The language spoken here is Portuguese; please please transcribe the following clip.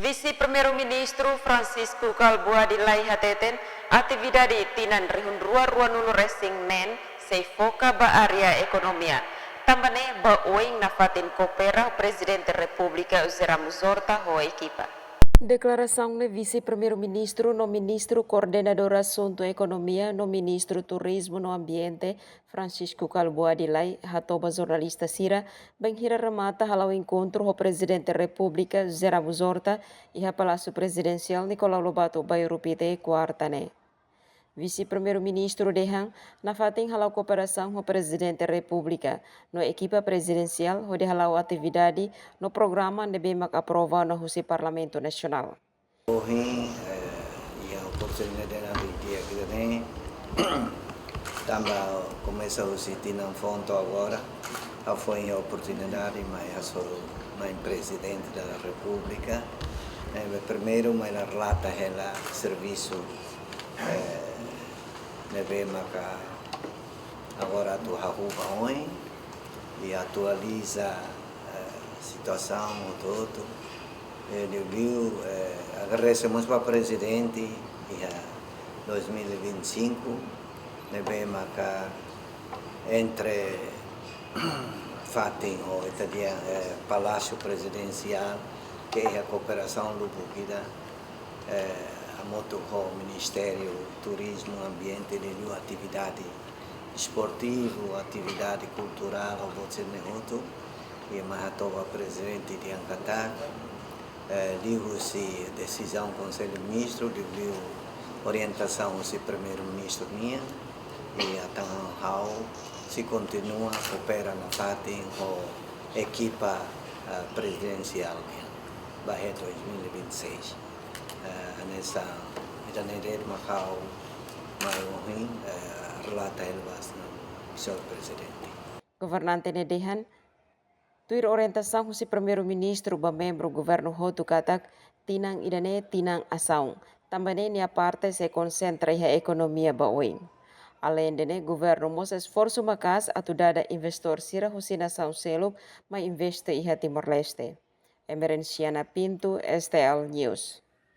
Vice-Primeiro-Ministro Francisco Calbuada de Hateten atividade tinan rihun rua nunu resing nen se foca ba area ekonomia. Tambane ba oing nafatin kopera Presidente República Uzera Muzorta ho equipa. Declaração de vice-primeiro-ministro no ministro coordenador assunto economia no ministro turismo no ambiente Francisco Calbuada de hatoba jornalista Sira benghira remata halau encontro ho presidente República Zera Muzorta e ha Palácio Presidencial Nicolau Lobato Bairupite quartane. Vice-primeiro-ministro Dehan na fating halau cooperação ho presidente República no equipa presidencial ho de halau atividade no programa de bemak aprova no husi Parlamento Nacional. Hoje a oportunidade de dia que tem também começa a se ter um fundo agora foi a oportunidade mas sou mais presidente da República primeiro mas a relata é serviço Nebemaka agora tu arruba hoje e atualiza a situação todo. Ele viu, agradecemos para o presidente e a 2025 Nebemaka entre Fatim o italiano Palácio Presidencial que é a cooperação lupukida a moto com o Ministério Turismo, Ambiente e atividade esportiva, atividade cultural, o Bolsonaro e a presidente de Ancatar, liu-se decisão do Conselho de Ministros, liu orientação do primeiro-ministro minha e até se continua a cooperar na FATEM com a equipa presidencial Bahia 2026. Nessa janeiro Macau Maiohin relata elvas no senhor presidente. Governante Nedehan tuir orientação husi primeiro-ministro ba membro governo hotu katak tinang idane tinang asaung. Tambane nia parte se concentra a economia ba oing. Além de governo mos esforço makas atu dada investor sira husi nação seluk ma investe iha Timor Leste. Emerenciana Pinto, STL News.